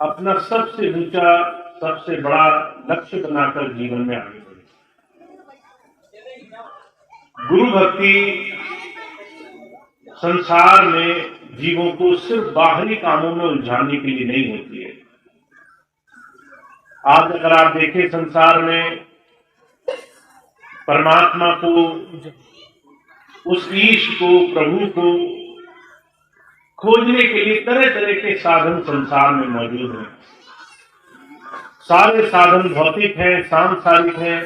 अपना सबसे ऊंचा, सबसे बड़ा लक्ष्य बनाकर जीवन में आगे बढ़े। गुरु भक्ति संसार में जीवों को सिर्फ बाहरी कामों में उलझाने के लिए नहीं होती है। आज अगर आप देखें संसार में परमात्मा को, उस ईश को, प्रभु को खोजने के लिए तरह तरह के साधन संसार में मौजूद हैं। सारे साधन भौतिक हैं, सांसारिक हैं,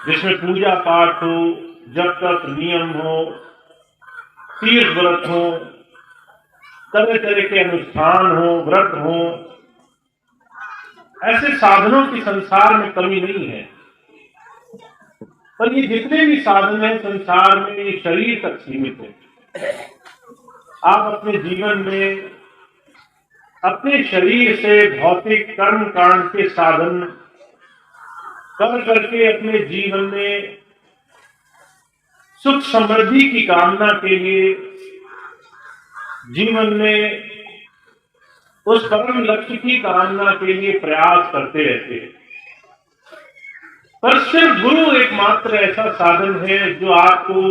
जिसमें पूजा पाठ हो, जप तप नियम हो, तीर्थ व्रत हो, तरह तरह के अनुष्ठान हो, व्रत हो। ऐसे साधनों की संसार में कमी नहीं है, पर ये जितने भी साधन हैं संसार में ये शरीर तक सीमित है। आप अपने जीवन में अपने शरीर से भौतिक कर्म कांड के साधन कर करके अपने जीवन में सुख समृद्धि की कामना के लिए जीवन में उस परम लक्ष्य की कामना के लिए प्रयास करते रहते हैं। पर सिर्फ गुरु एकमात्र ऐसा साधन है जो आपको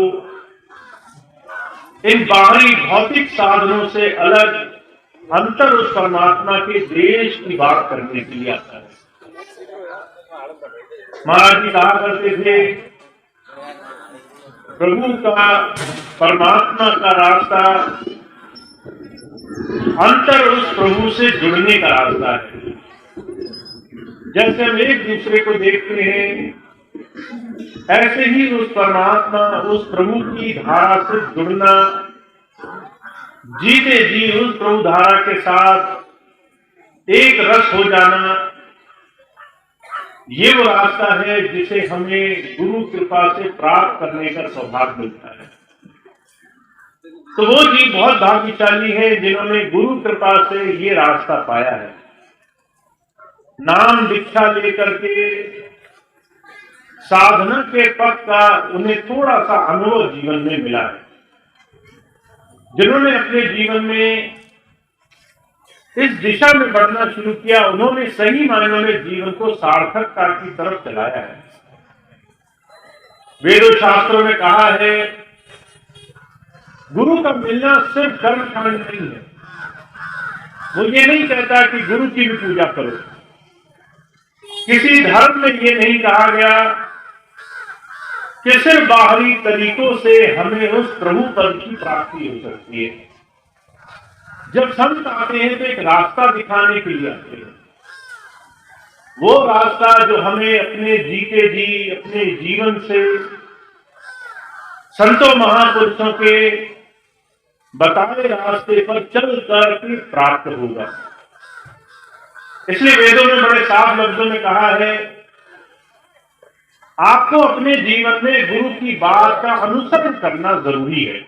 इन बाहरी भौतिक साधनों से अलग अंतर उस परमात्मा के देश की बात करने के लिए आता है। महाराज जी कहा करते थे, प्रभु का, परमात्मा का रास्ता अंतर उस प्रभु से जुड़ने का रास्ता है। जैसे हम एक दूसरे को देखते हैं, ऐसे ही उस परमात्मा, उस प्रभु की धारा से जुड़ना, जीते जी उस प्रभु धारा के साथ एक रस हो जाना, ये वो रास्ता है जिसे हमें गुरु कृपा से प्राप्त करने का सौभाग्य मिलता है। तो वो जी बहुत भाग्यशाली है जिन्होंने गुरु कृपा से ये रास्ता पाया है। नाम दीक्षा लेकर के साधना के पथ का उन्हें थोड़ा सा अनुभव जीवन में मिला है। जिन्होंने अपने जीवन में इस दिशा में बढ़ना शुरू किया, उन्होंने सही मायनों में जीवन को सार्थकता की तरफ चलाया है। वेदों शास्त्रों में कहा है, गुरु का मिलना सिर्फ कर्मकांड नहीं है। वो ये नहीं कहता कि गुरु की भी पूजा करो। किसी धर्म में ये नहीं कहा गया कि सिर्फ बाहरी तरीकों से हमें उस प्रभु पद की प्राप्ति हो सकती है। जब संत आते हैं तो एक रास्ता दिखाने के लिए आते हैं। वो रास्ता जो हमें अपने जीते जी अपने जीवन से संतों महापुरुषों के बताए रास्ते पर चल कर के प्राप्त होगा। इसलिए वेदों में बड़े साफ लफ्जों में कहा है, आपको अपने जीवन में गुरु की बात का अनुसरण करना जरूरी है।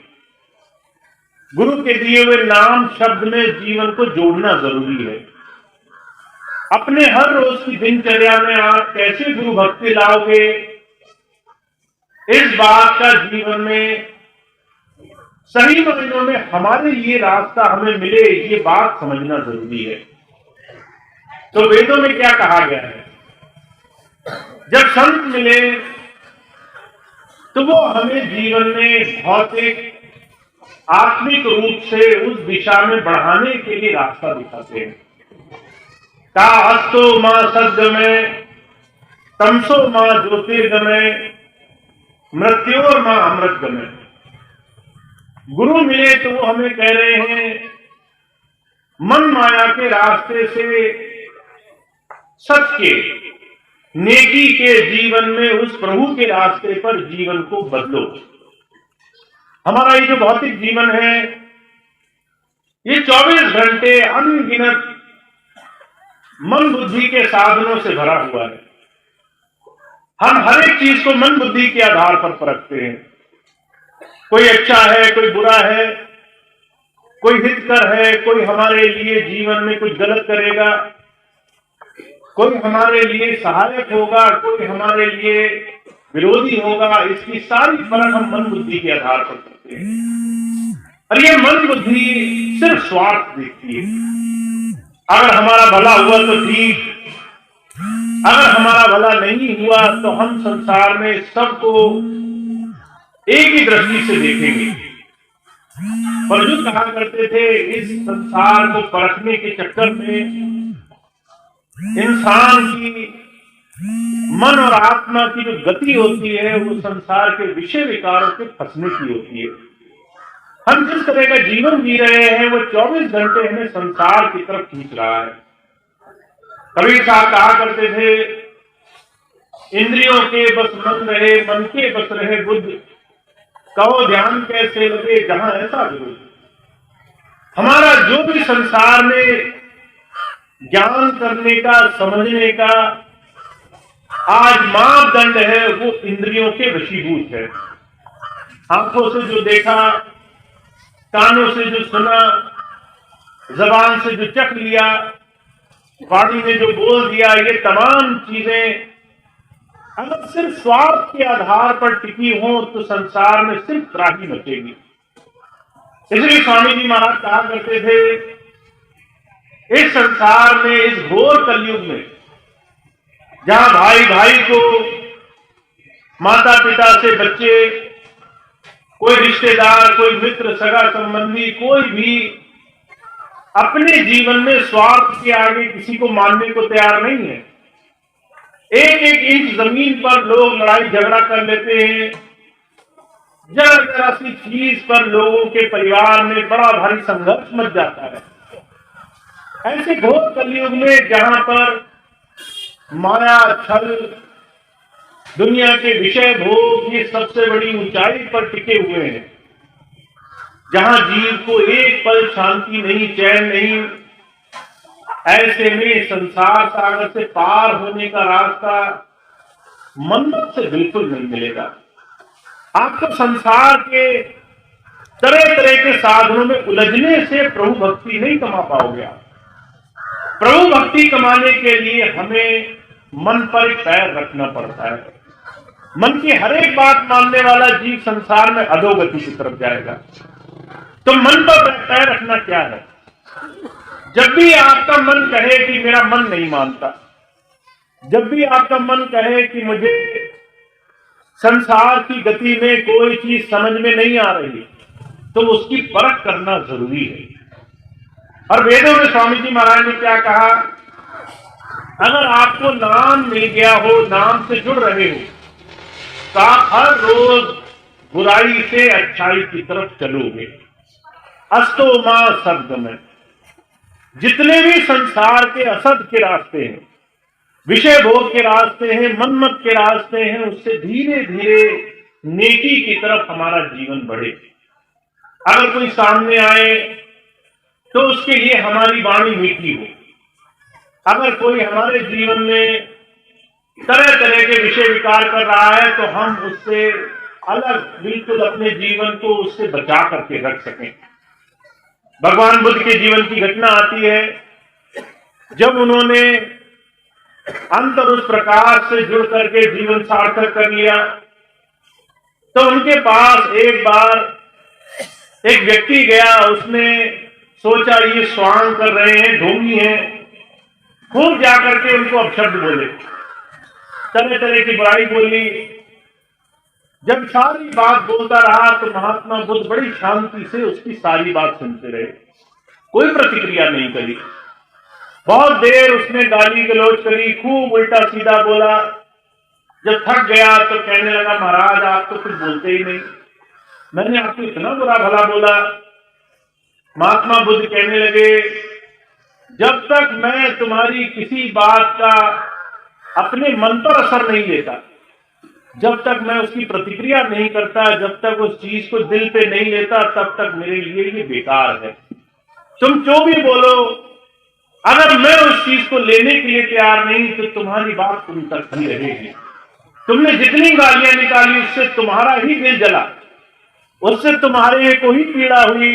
गुरु के दिए हुए नाम शब्द में जीवन को जोड़ना जरूरी है। अपने हर रोज की दिनचर्या में आप कैसे गुरु भक्ति लाओगे, इस बात का जीवन में सही मायनों में हमारे लिए रास्ता हमें मिले, ये बात समझना जरूरी है। तो वेदों में क्या कहा गया है, जब संत मिले तो वो हमें जीवन में भौतिक आत्मिक रूप से उस दिशा में बढ़ाने के लिए रास्ता दिखाते हैं। का हस्तो मां सद्गमय, तमसो मां ज्योतिर्गमय, मृत्योर मां अमृतगमय। गुरु मिले तो वो हमें कह रहे हैं, मन माया के रास्ते से सत्य नेकी के जीवन में उस प्रभु के रास्ते पर जीवन को बदलो। हमारा ये जो भौतिक जीवन है, ये 24 घंटे अनगिनत मन बुद्धि के साधनों से भरा हुआ है। हम हर एक चीज को मन बुद्धि के आधार पर परखते हैं। कोई अच्छा है, कोई बुरा है, कोई हितकर है, कोई हमारे लिए जीवन में कुछ गलत करेगा, कोई हमारे लिए सहायक होगा, कोई हमारे लिए विरोधी होगा। इसकी सारी परख हम मन बुद्धि के आधार पर करते हैं। और ये मन बुद्धि सिर्फ स्वार्थ देखती है। अगर हमारा भला हुआ तो ठीक, अगर हमारा भला नहीं हुआ तो हम संसार में सबको एक ही दृष्टि से देखेंगे। और जो कहा करते थे, इस संसार को परखने के चक्कर में इंसान की मन और आत्मा की जो गति होती है वो संसार के विषय विकारों के फंसने की होती है। हम जिस तरह का जीवन जी रहे हैं वो 24 घंटे हमें संसार की तरफ खींच रहा है। कबीर साहब कहा करते थे, इंद्रियों के बस मन रहे, मन के बस रहे बुद्ध, कहो ध्यान कैसे लगे जहां ऐसा विरुद्ध। हमारा जो भी संसार में ज्ञान करने का, समझने का आज मापदंड है वो इंद्रियों के वशीभूत है। आंखों से जो देखा, कानों से जो सुना, जबान से जो चख लिया, वाणी ने जो बोल दिया, ये तमाम चीजें अगर सिर्फ स्वार्थ के आधार पर टिकी हो तो संसार में सिर्फ त्राही मचेगी। इसलिए स्वामी जी महाराज कहा करते थे, इस संसार में, इस घोर कलयुग में, जहां भाई भाई को, माता पिता से बच्चे, कोई रिश्तेदार, कोई मित्र, सगा संबंधी, कोई भी अपने जीवन में स्वार्थ के आगे किसी को मानने को तैयार नहीं है। एक एक इंच जमीन पर लोग लड़ाई झगड़ा कर लेते हैं। जरा जरा सी चीज पर लोगों के परिवार में बड़ा भारी संघर्ष मच जाता है। ऐसे घोर कलयुग में जहां पर माया, छल, दुनिया के विषय भोग ये सबसे बड़ी ऊंचाई पर टिके हुए हैं, जहां जीव को एक पल शांति नहीं, चैन नहीं, ऐसे में संसार सागर से पार होने का रास्ता मन्नत से बिल्कुल नहीं मिलेगा। आपको संसार के तरह तरह के साधनों में उलझने से प्रभु भक्ति नहीं कमा पाओगे आप। प्रभु भक्ति कमाने के लिए हमें मन पर एक पैर रखना पड़ता है। मन की हर एक बात मानने वाला जीव संसार में अधोगति की तरफ जाएगा। तो मन पर पैर रखना क्या है? जब भी आपका मन कहे कि मेरा मन नहीं मानता, जब भी आपका मन कहे कि मुझे संसार की गति में कोई चीज समझ में नहीं आ रही, तो उसकी परख करना जरूरी है। और वेदों में स्वामी जी महाराज ने क्या कहा, अगर आपको नाम मिल गया हो, नाम से जुड़ रहे हो, तो आप हर रोज बुराई से अच्छाई की तरफ चलोगे। अस्तो मां सद्गमय, जितने भी संसार के असद के रास्ते हैं, विषय भोग के रास्ते हैं, मनमत के रास्ते हैं, उससे धीरे धीरे नेकी की तरफ हमारा जीवन बढ़े। अगर कोई सामने आए तो उसके लिए हमारी वाणी मीठी हो। अगर कोई हमारे जीवन में तरह तरह के विषय विकार कर रहा है तो हम उससे अलग बिल्कुल अपने जीवन को उससे बचा करके रख सकें। भगवान बुद्ध के जीवन की घटना आती है, जब उन्होंने अंतर उस प्रकाश से जुड़ करके जीवन सार्थक कर लिया, तो उनके पास एक बार एक व्यक्ति गया। उसने सोचा ये स्वांग कर रहे हैं, ढोंगी हैं, खूब जाकर के उनको अपशब्द बोले, तरह तरह की बुराई बोली। जब सारी बात बोलता रहा तो महात्मा बुद्ध बड़ी शांति से उसकी सारी बात सुनते रहे, कोई प्रतिक्रिया नहीं करी। बहुत देर उसने गाली गलौज करी, खूब उल्टा सीधा बोला। जब थक गया तो कहने लगा, महाराज आप तो कुछ बोलते ही नहीं, मैंने आपको इतना बुरा भला बोला। महात्मा बुद्ध कहने लगे, जब तक मैं तुम्हारी किसी बात का अपने मन पर असर नहीं लेता, जब तक मैं उसकी प्रतिक्रिया नहीं करता, जब तक उस चीज को दिल पे नहीं लेता, तब तक मेरे लिए ये बेकार है। तुम जो भी बोलो, अगर मैं उस चीज को लेने के लिए तैयार नहीं तो तुम्हारी बात तुम तक ही रहेगी। तुमने जितनी गालियां निकाली उससे तुम्हारा ही दिल जला, उससे तुम्हारे को ही पीड़ा हुई,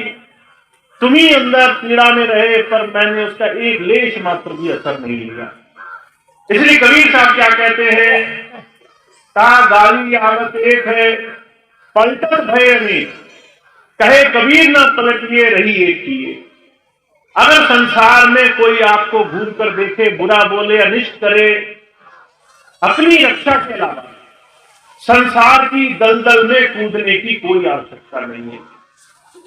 तुम ही अंदर पीड़ा में रहे, पर मैंने उसका एक लेश मात्र भी असर नहीं लिया। इसलिए कबीर साहब क्या कहते हैं, ता गाली आदत एक है, पलटत भय अनेक, कहे कबीर ना पलटिए रही एक किए। अगर संसार में कोई आपको घूर कर देखे, बुरा बोले, अनिष्ट करे, अपनी रक्षा के अलावा संसार की दलदल में कूदने की कोई आवश्यकता नहीं है।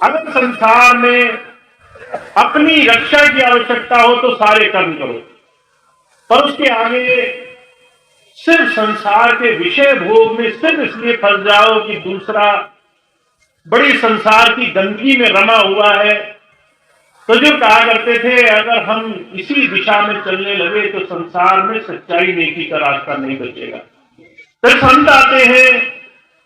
अगर संसार में अपनी रक्षा की आवश्यकता हो तो सारे कर्म करो, पर उसके आगे सिर्फ संसार के विषय भोग में सिर्फ इसलिए फंस जाओ कि दूसरा बड़ी संसार की गंदगी में रमा हुआ है। तो जो कहा करते थे, अगर हम इसी दिशा में चलने लगे तो संसार में सच्चाई नेकी का रास्ता नहीं बचेगा। तो संत आते हैं,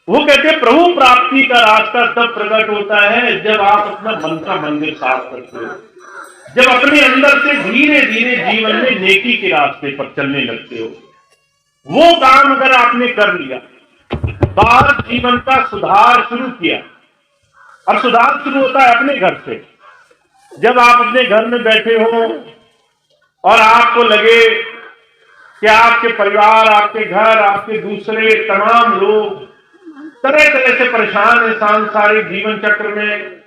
वो कहते हैं प्रभु प्राप्ति का रास्ता तब प्रकट होता है जब आप अपना मन का मंदिर साफ करते हो, जब अपने अंदर से धीरे धीरे जीवन में नेकी के रास्ते पर चलने लगते हो। वो काम अगर आपने कर लिया, बाहर जीवन का सुधार शुरू किया, और सुधार शुरू होता है अपने घर से। जब आप अपने घर में बैठे हो और आपको लगे कि आपके परिवार, आपके घर, आपके दूसरे तमाम लोग तरह तरह से परेशान है सांसारिक जीवन चक्र में,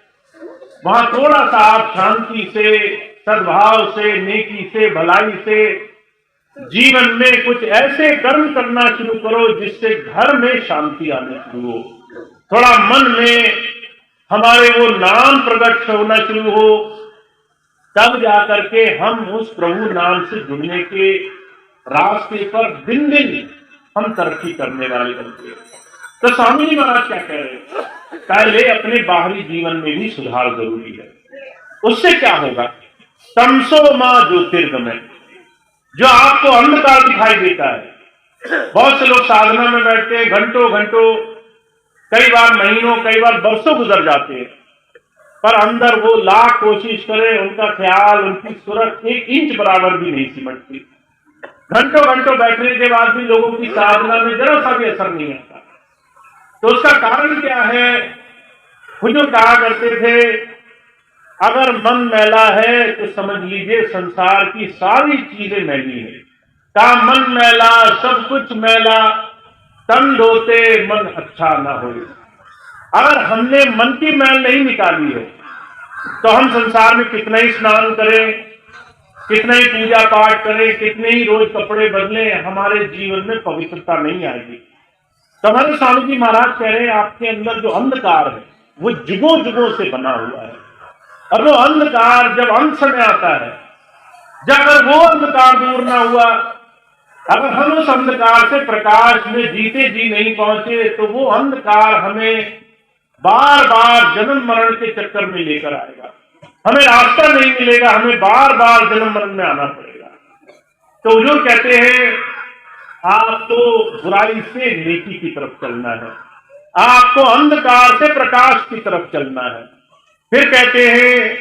वहां थोड़ा सा आप शांति से, सद्भाव से, नेकी से, भलाई से जीवन में कुछ ऐसे कर्म करना शुरू करो जिससे घर में शांति आने शुरू हो, थोड़ा मन में हमारे वो नाम प्रकट होना शुरू हो, तब जाकर के हम उस प्रभु नाम से जुड़ने के रास्ते पर दिन दिन हम तरक्की करने वाले बनते हैं। तो स्वामी जी महाराज क्या कह रहे हैं, पहले अपने बाहरी जीवन में भी सुधार जरूरी है। उससे क्या होगा, तमसो मां ज्योतिर्गमय, जो आपको अंधकार दिखाई देता है। बहुत से लोग साधना में बैठते हैं, घंटों घंटों, कई बार महीनों, कई बार वर्षों गुजर जाते हैं, पर अंदर वो लाख कोशिश करे, उनका ख्याल, उनकी सूरत 1 इंच बराबर भी नहीं सिमटती। घंटों घंटों बैठने के बाद भी लोगों की साधना में जरा सा भी असर नहीं आता। तो उसका कारण क्या है? हुजूर कहा करते थे, अगर मन मैला है तो समझ लीजिए संसार की सारी चीजें मैली है। का मन मैला सब कुछ मैला, तन धोते मन अच्छा ना हो। अगर हमने मन की मैल नहीं निकाली है तो हम संसार में कितना ही स्नान करें, कितना ही पूजा पाठ करें, कितने ही रोज कपड़े बदलें, हमारे जीवन में पवित्रता नहीं आएगी। तो हमारे स्वामी जी महाराज कह रहे हैं, आपके अंदर जो अंधकार है वो जुगों जुगों से बना हुआ है, और वो अंधकार जब अंत समय आता है, जब अगर वो अंधकार दूर ना हुआ, अगर हम उस अंधकार से प्रकाश में जीते जी नहीं पहुंचे, तो वो अंधकार हमें बार बार जन्म मरण के चक्कर में लेकर आएगा। हमें रास्ता नहीं मिलेगा, हमें बार बार जन्म मरण में आना पड़ेगा। तो हुजूर कहते हैं, आपको बुराई से नेकी की तरफ चलना है, आपको अंधकार से प्रकाश की तरफ चलना है। फिर कहते हैं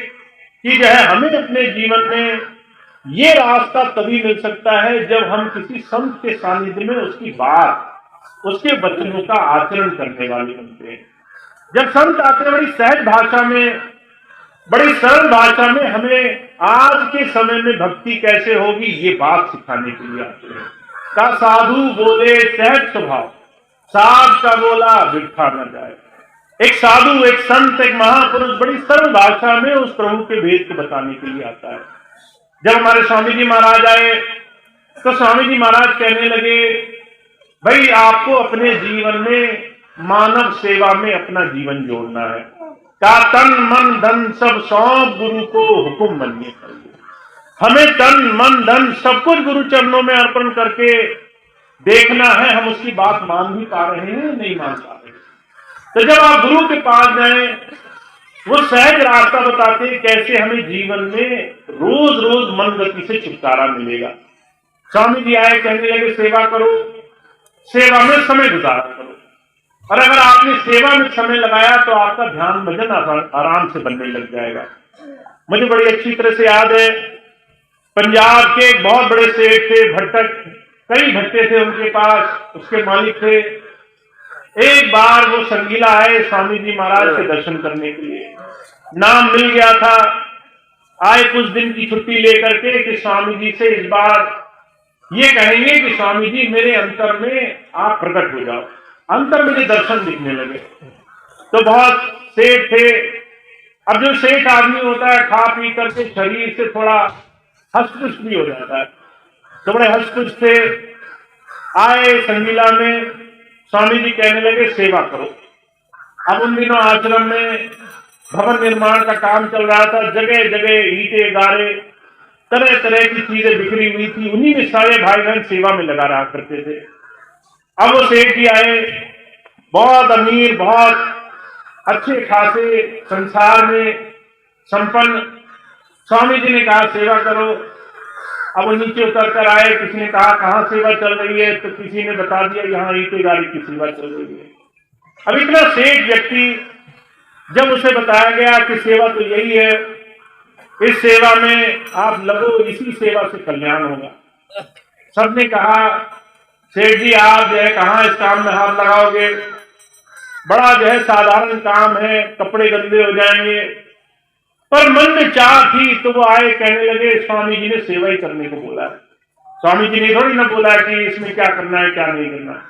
कि जो है हमें अपने जीवन में ये रास्ता तभी मिल सकता है जब हम किसी संत के सानिध्य में उसकी बात, उसके वचनों का आचरण करने वाले बनते हैं। जब संत आते हैं, बड़ी सहज भाषा में, बड़ी सरल भाषा में हमें आज के समय में भक्ति कैसे होगी ये बात सिखाने के लिए आते हैं। का साधु बोले सहज स्वभाव, साध का बोला बिठा न जाए। एक साधु, एक संत, एक महापुरुष बड़ी सरल भाषा में उस प्रभु के भेद को बताने के लिए आता है। जब हमारे स्वामी जी महाराज आए तो स्वामी जी महाराज कहने लगे, भाई आपको अपने जीवन में मानव सेवा में अपना जीवन जोड़ना है। का तन मन धन सब सौंप गुरु को हुक्म मानिए करिए। हमें तन मन धन सब कुछ गुरु चरणों में अर्पण करके देखना है हम उसकी बात मान भी पा रहे हैं, नहीं मान पा रहे। तो जब आप गुरु के पास जाए, वो सहज रास्ता बताते हैं कैसे हमें जीवन में रोज रोज मन गति से छुटकारा मिलेगा। स्वामी जी आए, कहने लगे सेवा करो, सेवा में समय गुजारा करो, और अगर आपने सेवा में समय लगाया तो आपका ध्यान भजन आराम से बनने लग जाएगा। मुझे बड़ी अच्छी तरह से याद है, पंजाब के एक बहुत बड़े सेठ थे, भट्टक, कई भट्टे थे उनके पास, उसके मालिक थे। एक बार वो संगीला आए स्वामी जी महाराज के दर्शन करने के लिए, नाम मिल गया था। आए कुछ दिन की छुट्टी लेकर के कि स्वामी जी से इस बार ये कहेंगे कि स्वामी जी मेरे अंतर में आप प्रकट हो जाओ। अंतर में दर्शन दिखने लगे। तो बहुत सेठ थे, अब जो सेठ आदमी होता है खा पी करके शरीर से थोड़ा हष्टपुष्ट भी हो जाता है, तो बड़े हष्टपुष्ट से आए संगीला में, स्वामी जी कहने लगे सेवा करो। अब उन दिनों आश्रम में भवन निर्माण का काम चल रहा था, जगह जगह ईंटे गारे तरह तरह की चीजें बिखरी हुई थी, उन्हीं में सारे भाई बहन सेवा में लगा रहा करते थे। अब वो सेठ जी आए, बहुत अमीर, बहुत अच्छे खासे संसार में संपन्न। स्वामी जी ने कहा सेवा करो। अब वो नीचे उतर कर आए, किसी ने कहा कहाँ सेवा चल रही है, तो किसी ने बता दिया यहाँ ईंटे गाड़ी की सेवा चल रही है। अब इतना सेठ व्यक्ति, जब उसे बताया गया कि सेवा तो यही है, इस सेवा में आप लगो, इसी सेवा से कल्याण होगा। सबने कहा सेठ जी आप जो है कहाँ इस काम में हाथ लगाओगे, बड़ा जो है साधारण काम है, कपड़े गंदे हो जाएंगे। पर मन में चाह थी तो वो आए, कहने लगे स्वामी जी ने सेवा ही करने को बोला है। स्वामी जी ने थोड़ी ना बोला कि इसमें क्या करना है क्या नहीं करना।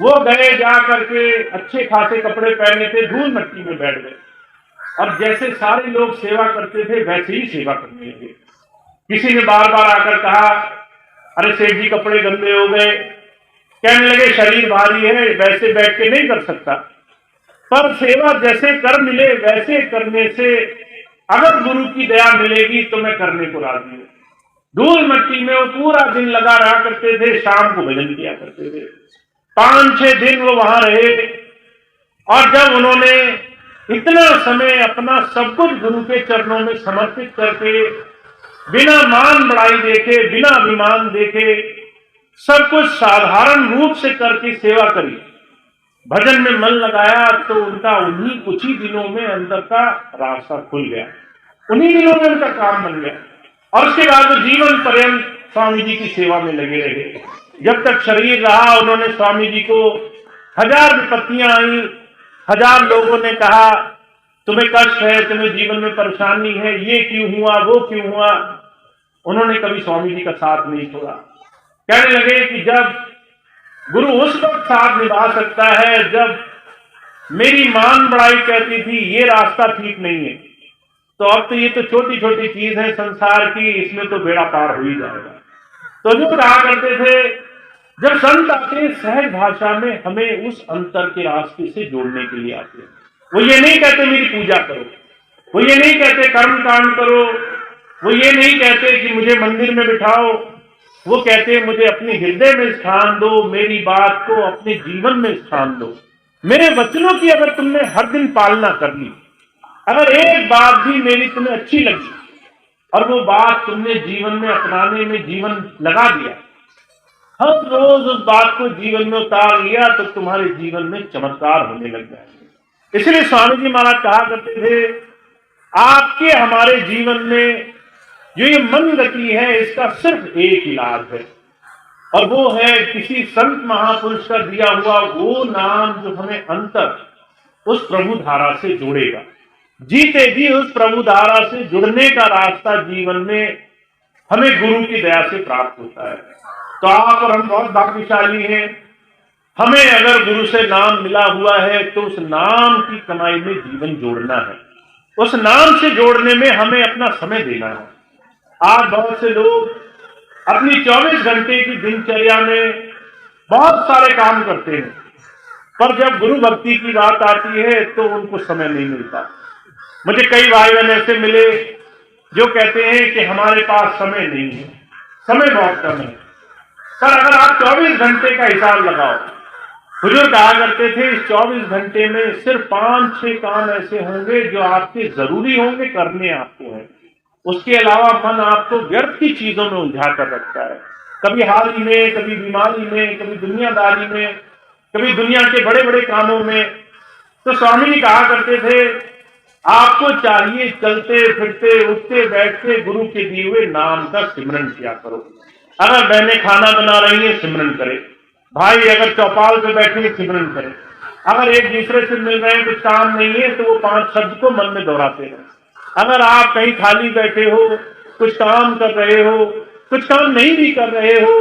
वो गए, जा करके अच्छे खासे कपड़े पहने थे, धूल मिट्टी में बैठ गए। अब जैसे सारे लोग सेवा करते थे वैसे ही सेवा करने लगे। किसी ने बार बार आकर कहा अरे सेठ जी कपड़े गंदे हो गए। कहने लगे शरीर भारी है, वैसे बैठ के नहीं कर सकता, पर सेवा जैसे कर मिले वैसे करने से अगर गुरु की दया मिलेगी तो मैं करने को राजी हूं। धूल मिट्टी में वो पूरा दिन लगा रहा करते थे, शाम को भजन किया करते थे। 5-6 दिन वो वहां रहे, और जब उन्होंने इतना समय अपना सब कुछ गुरु के चरणों में समर्पित करके, बिना मान बढ़ाई देखे, बिना अभिमान देखे, सब कुछ साधारण रूप से करके सेवा करी, भजन में मन लगाया, तो उनका उन्हीं कुछ ही दिनों में अंदर का रास्ता खुल गया, उन्हीं दिनों में उनका काम बन गया। और उसके बाद वो जीवन पर्यंत स्वामी जी की सेवा में लगे रहे। जब तक शरीर रहा उन्होंने स्वामी जी को 1000 विपत्तियां आई, 1000 लोगों ने कहा तुम्हें कष्ट है, तुम्हें जीवन में परेशानी है, ये क्यों हुआ, वो क्यों हुआ। उन्होंने कभी स्वामी जी का साथ नहीं छोड़ा। कहने लगे कि जब गुरु उस वक्त साथ निभा सकता है जब मेरी मान बढ़ाई कहती थी ये रास्ता ठीक नहीं है, तो अब तो ये तो छोटी छोटी चीज है संसार की, इसमें तो बेड़ा पार हो ही जाएगा। तो जो कहा करते थे, जब संत आते सहज भाषा में हमें उस अंतर के रास्ते से जोड़ने के लिए आते हैं। वो ये नहीं कहते मेरी पूजा करो, वो ये नहीं कहते कर्म कांड करो, वो ये नहीं कहते कि मुझे मंदिर में बिठाओ, वो कहते मुझे अपने हृदय में स्थान दो, मेरी बात को अपने जीवन में स्थान दो। मेरे वचनों की अगर तुमने हर दिन पालना कर ली, अगर एक बात भी मेरी तुम्हें अच्छी लगी और वो बात तुमने जीवन में अपनाने में जीवन लगा दिया, हर रोज उस बात को जीवन में उतार लिया, तो तुम्हारे जीवन में चमत्कार होने लग जाएंगे। इसलिए स्वामी जी महाराज कहा करते थे, आपके हमारे जीवन में जो ये मन गति है इसका सिर्फ एक इलाज है, और वो है किसी संत महापुरुष का दिया हुआ वो नाम जो हमें अंतर उस प्रभु धारा से जोड़ेगा। जीते जी उस प्रभु धारा से जुड़ने का रास्ता जीवन में हमें गुरु की दया से प्राप्त होता है। तो आप और हम बहुत भाग्यशाली हैं, हमें अगर गुरु से नाम मिला हुआ है तो उस नाम की कमाई में जीवन जोड़ना है, उस नाम से जोड़ने में हमें अपना समय देना है। आज बहुत से लोग अपनी 24 घंटे की दिनचर्या में बहुत सारे काम करते हैं, पर जब गुरु भक्ति की बात आती है तो उनको समय नहीं मिलता। मुझे कई भाई बहन ऐसे मिले जो कहते हैं कि हमारे पास समय नहीं है, समय बहुत कम है। सर अगर आप 24 घंटे का हिसाब लगाओ, हुजूर कहा करते थे इस 24 घंटे में सिर्फ 5-6 काम ऐसे होंगे जो आपके जरूरी होंगे, करने आपको है, उसके अलावा मन आपको व्यर्थ की चीजों में उलझा कर रखता है, कभी हाल ही में, कभी बीमारी में, कभी दुनियादारी में, कभी दुनिया के बड़े बड़े कामों में। तो स्वामी जी कहा करते थे आपको चाहिए चलते फिरते उठते बैठते गुरु के दिए हुए नाम का सिमरन किया करो। अगर बहनें खाना बना रही है सिमरन करे, भाई अगर चौपाल पे बैठे सिमरन करे, अगर एक दूसरे से मिल रहे हैं कुछ काम नहीं है तो वो 5 शब्द को मन में दोहराते हैं। अगर आप कहीं खाली बैठे हो, कुछ काम कर रहे हो, कुछ काम नहीं भी कर रहे हो,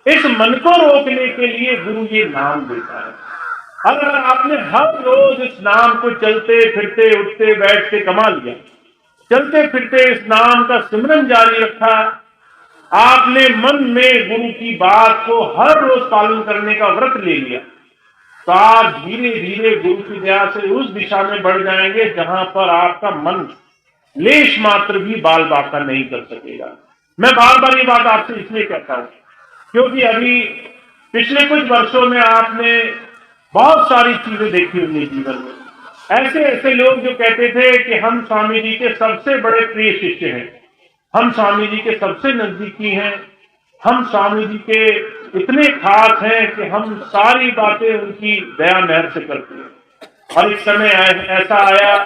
इस मन को रोकने के लिए गुरु ये नाम देता है। अगर आपने हर रोज इस नाम को चलते फिरते उठते बैठते कमा लिया, चलते फिरते इस नाम का सिमरन जारी रखा, आपने मन में गुरु की बात को हर रोज पालन करने का व्रत ले लिया, तो आप धीरे धीरे गुरु की दया से उस दिशा में बढ़ जाएंगे जहां पर आपका मन लेश मात्र भी बाल बाका नहीं कर सकेगा। मैं बार बार ये बात आपसे इसलिए कहता हूं क्योंकि अभी पिछले कुछ वर्षों में आपने बहुत सारी चीजें देखी होंगी जीवन में। ऐसे ऐसे लोग जो कहते थे कि हम स्वामी जी के सबसे बड़े प्रिय शिष्य हैं, हम स्वामी जी के सबसे नजदीकी हैं, हम स्वामी जी के इतने खास हैं कि हम सारी बातें उनकी दया मेहर से करते हैं। और इस समय ऐसा आया,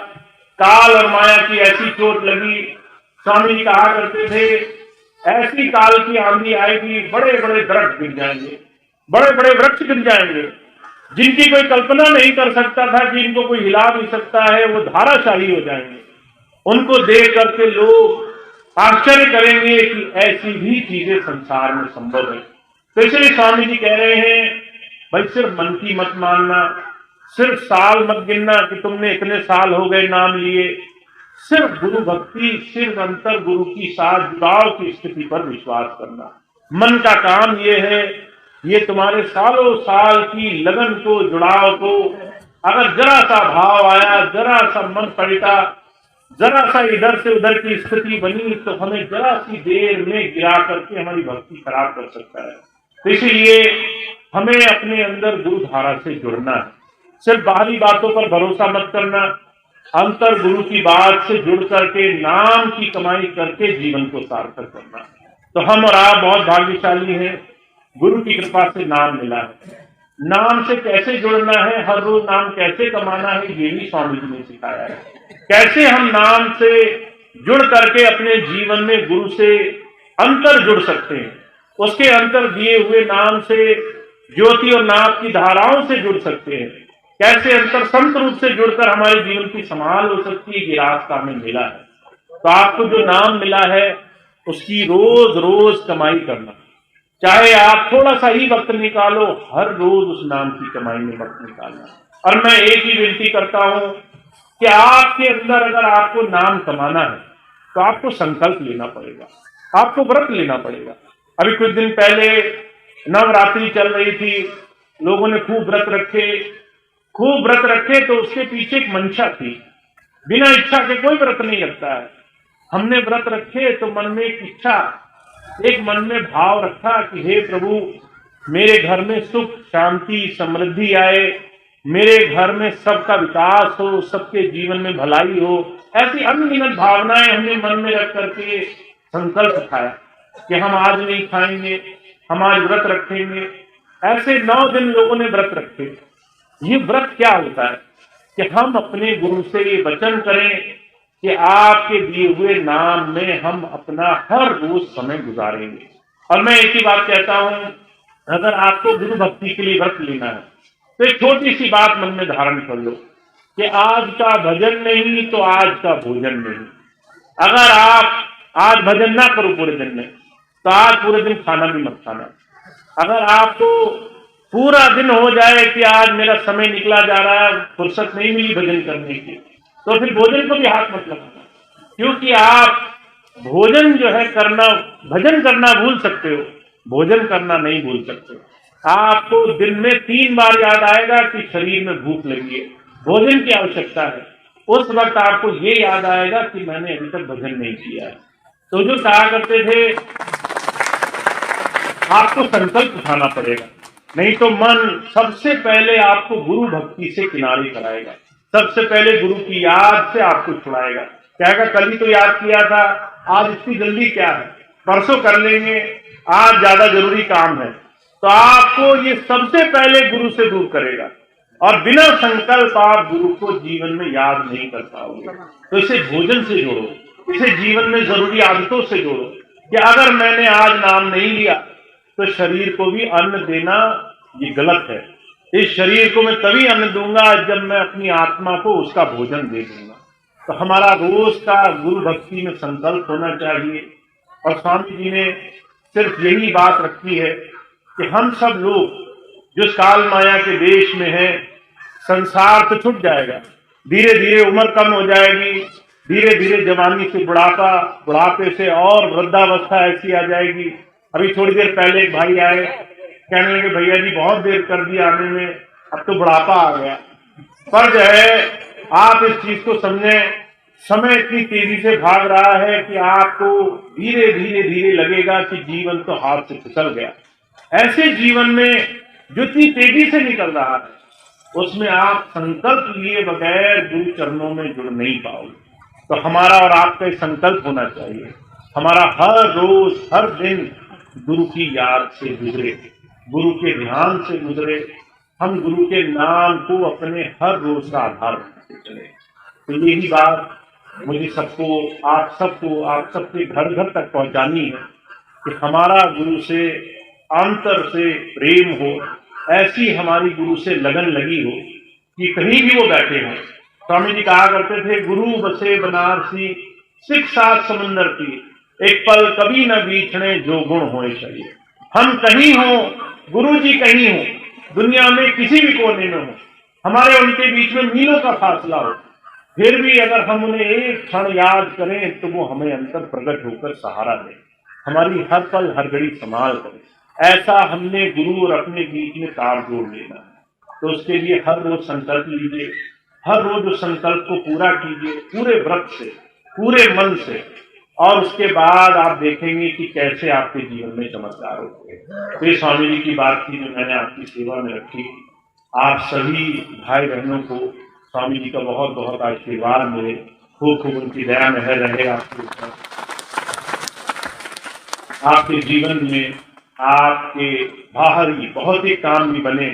काल और माया की ऐसी चोट लगी, स्वामी जी कहा करते थे ऐसी काल की आंधी आएगी, बड़े बड़े दरख्त गिर जाएंगे, बड़े बड़े वृक्ष गिर जाएंगे, जिनकी कोई कल्पना नहीं कर सकता था कि इनको कोई हिला भी सकता है, वो धाराशाही हो जाएंगे। उनको देख करके लोग आश्चर्य करेंगे कि ऐसी भी चीजें संसार में संभव है। तो इसलिए स्वामी जी कह रहे हैं भाई सिर्फ मन की मत मानना, सिर्फ साल मत गिनना कि तुमने इतने साल हो गए नाम लिए, सिर्फ गुरु भक्ति, सिर्फ अंतर गुरु की साथ जुड़ाव की स्थिति पर विश्वास करना। मन का काम ये है, ये तुम्हारे सालों साल की लगन को, जुड़ाव को, अगर जरा सा भाव आया, जरा सा मन पलटा, जरा सा इधर से उधर की स्थिति बनी, तो हमें जरा सी देर में गिरा करके हमारी भक्ति खराब कर सकता है। तो इसीलिए हमें अपने अंदर गुरु धारा से जुड़ना है। सिर्फ बाहरी बातों पर भरोसा मत करना, अंतर गुरु की बात से जुड़ करके नाम की कमाई करके जीवन को सार्थक करना। तो हम और आप बहुत भाग्यशाली हैं, गुरु की कृपा से नाम मिला है। नाम से कैसे जुड़ना है, हर रोज नाम कैसे कमाना है, ये भी स्वामी जी ने सिखाया है। कैसे हम नाम से जुड़ करके अपने जीवन में गुरु से अंतर जुड़ सकते हैं, उसके अंतर दिए हुए नाम से ज्योति और नाम की धाराओं से जुड़ सकते हैं, कैसे अंतर संत रूप से जुड़कर हमारे जीवन की संभाल हो सकती है, ये रास्ता हमें मिला है। तो आपको जो नाम मिला है उसकी रोज रोज कमाई करना, चाहे आप थोड़ा सा ही वक्त निकालो, हर रोज उस नाम की कमाई में वक्त निकालना। और मैं एक ही विनती करता हूं कि आपके अंदर अगर आपको नाम कमाना है तो आपको संकल्प लेना पड़ेगा, आपको व्रत लेना पड़ेगा। अभी कुछ दिन पहले नवरात्रि चल रही थी, लोगों ने खूब व्रत रखे, तो उसके पीछे एक मंशा थी। बिना इच्छा के कोई व्रत नहीं रखता है। हमने व्रत रखे तो मन में एक इच्छा, एक मन में भाव रखा कि हे प्रभु, मेरे घर में सुख शांति समृद्धि आए, मेरे घर में सबका विकास हो, सबके जीवन में भलाई हो। ऐसी अनगिनत भावनाएं हमने मन में रख करके संकल्प उठाया कि हम आज नहीं खाएंगे, हम आज व्रत रखेंगे। ऐसे 9 दिन लोगों ने व्रत रखे। ये व्रत क्या होता है कि हम अपने गुरु से ये वचन करें कि आपके दिए हुए नाम में हम अपना हर रोज समय गुजारेंगे। और मैं एक ही बात कहता हूं, अगर आपको गुरु भक्ति के लिए व्रत लेना है तो एक छोटी सी बात मन में धारण कर लो कि आज का भजन नहीं तो आज का भोजन नहीं। अगर आप आज भजन ना करो पूरे दिन में, तो आज पूरे दिन खाना भी मत खाना। अगर आपको पूरा दिन हो जाए कि आज मेरा समय निकला जा रहा है, फुर्सत नहीं मिली भजन करने की, तो फिर भोजन को भी हाथ मत लगाना, क्योंकि आप भोजन जो है करना, भजन करना भूल सकते हो, भोजन करना नहीं भूल सकते। आपको दिन में 3 बार याद आएगा कि शरीर में भूख लगी है, भोजन की आवश्यकता है। उस वक्त आपको ये याद आएगा कि मैंने अभी तक भजन नहीं किया है। तो जो कहा करते थे, आपको संकल्प उठाना पड़ेगा, नहीं तो मन सबसे पहले आपको गुरु भक्ति से किनारे कराएगा, सबसे पहले गुरु की याद से आपको छुड़ाएगा। कहेगा कल ही तो याद किया था, आज इतनी जल्दी क्या है, परसों कर लेंगे, आज ज्यादा जरूरी काम है। तो आपको ये सबसे पहले गुरु से दूर करेगा, और बिना संकल्प आप गुरु को जीवन में याद नहीं कर पाओगे। तो इसे भोजन से जोड़ो, इसे जीवन में जरूरी आदतों से जोड़ो कि अगर मैंने आज नाम नहीं लिया तो शरीर को भी अन्न देना ये गलत है। इस शरीर को मैं तभी अन्न दूंगा जब मैं अपनी आत्मा को उसका भोजन दे दूंगा। तो हमारा रोज का गुरु भक्ति में संकल्प होना चाहिए। और स्वामी जी ने सिर्फ यही बात रखी है कि हम सब लोग जो काल माया के देश में हैं, संसार तो छूट जाएगा, धीरे धीरे उम्र कम हो जाएगी, धीरे धीरे जवानी से बुढ़ापा, बुढ़ापे से और वृद्धावस्था ऐसी आ जाएगी। अभी थोड़ी देर पहले एक भाई आए, कहने लगे भैया जी बहुत देर कर दिया आने में, अब तो बुढ़ापा आ गया। पर जो है आप इस चीज को समझें, समय इतनी तेजी से भाग रहा है कि आपको धीरे धीरे धीरे लगेगा कि जीवन तो हाथ से फिसल गया। ऐसे जीवन में जो इतनी तेजी से निकल रहा है, उसमें आप संकल्प लिए बगैर गुरु चरणों में जुड़ नहीं पाओगे। तो हमारा और आपका संकल्प होना चाहिए, हमारा हर रोज हर दिन गुरु की याद से गुजरे, गुरु के ध्यान से गुजरे, हम गुरु के नाम को अपने हर रोज का आधार बनाते चले। तो यही बात मुझे आप सबके घर घर तक पहुंचानी है कि हमारा गुरु से अंतर से प्रेम हो, ऐसी हमारी गुरु से लगन लगी हो कि कहीं भी वो बैठे हों। स्वामी जी कहा करते थे, गुरु बसे बनारसी सिख साथ समुंदर की, एक पल कभी न बीछने जो गुण होए चाहिए। हम कहीं हो, गुरु जी कहीं हो, दुनिया में किसी भी कोने में हो, हमारे उनके बीच में मीलों का फासला हो, फिर भी अगर हम उन्हें एक क्षण याद करें तो वो हमें अंतर प्रकट होकर सहारा दे, हमारी हर पल हर घड़ी संभाल करे। ऐसा हमने गुरु और अपने बीच में तार जोड़ लेना है। तो उसके लिए हर रोज संकल्प लीजिए, हर रोज उस संकल्प को पूरा कीजिए, पूरे व्रत से, पूरे मन से, और उसके बाद आप देखेंगे कि कैसे आपके जीवन में चमत्कार होते हैं। तो ये स्वामी जी की बात थी जो मैंने आपकी सेवा में रखी। आप सभी भाई बहनों को स्वामी जी का बहुत बहुत आशीर्वाद मिले, खूब खूब उनकी दया मेहर रहे आपके ऊपर, आपके जीवन में आपके बाहरी बहुत ही काम भी बने,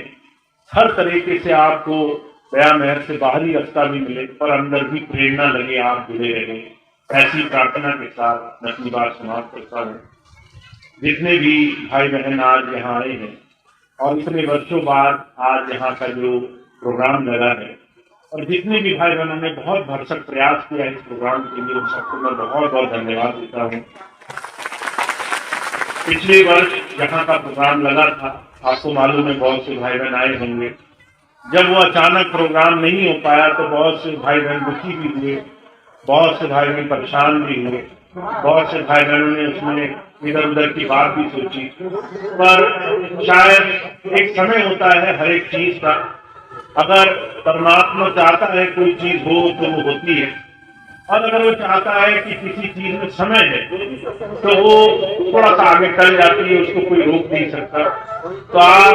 हर तरीके से आपको दया मेहर से बाहरी रास्ता भी मिले, पर अंदर भी प्रेरणा लगे, आप जुड़े रहे। ऐसी प्रार्थना के साथ मैं अपनी बात समाप्त करता हूँ। जितने भी भाई बहन आज यहाँ आए हैं और इतने वर्षों बाद आज यहाँ का जो प्रोग्राम लगा है, और जितने भी भाई बहनों ने बहुत भरसक प्रयास किया इस प्रोग्राम के लिए, उन सबको मैं बहुत बहुत धन्यवाद देता हूँ। पिछले वर्ष यहाँ का प्रोग्राम लगा था, आपको मालूम है बहुत से भाई बहन आए होंगे। जब वो अचानक प्रोग्राम नहीं हो पाया तो बहुत से भाई बहन दुखी भी हुए, बहुत से भाई बहन परेशान भी हुए, बहुत से भाई बहनों ने उसमें इधर उधर की बात भी सोची। पर शायद एक समय होता है हर एक चीज का, अगर परमात्मा चाहता है कोई चीज हो तो वो होती है, और अगर वो चाहता है कि किसी चीज में समय है तो वो थोड़ा सा आगे चल जाती है, उसको कोई रोक नहीं सकता। तो आप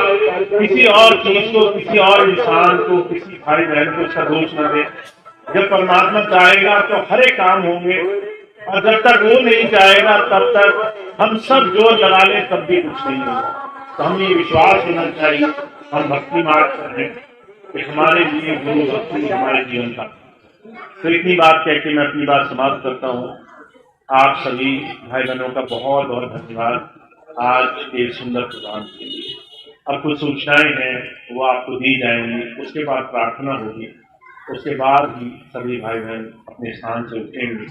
किसी और चीज को, किसी और इंसान को, किसी भाई बहन को उसका दोष न दे। जब परमात्मा चाहेगा तो हर एक काम होंगे, और जब तक वो नहीं चाहेगा तब तक हम सब जोर लगा ले तब भी कुछ नहीं होगा। तो हमें ये विश्वास होना चाहिए, हम भक्ति मार्ग कर रहे हैं कि हमारे लिए गुरु भक्ति हमारे जीवन का। तो इतनी बात कह के मैं अपनी बात समाप्त करता हूँ। आप सभी भाई बहनों का बहुत बहुत धन्यवाद आज एक सुंदर प्रोग्राम के लिए। अब कुछ सूचनाएं हैं वो आपको दी जाएंगी, उसके बाद प्रार्थना होगी, उसके बाद ही सभी भाई बहन अपने स्थान से उठेंगे।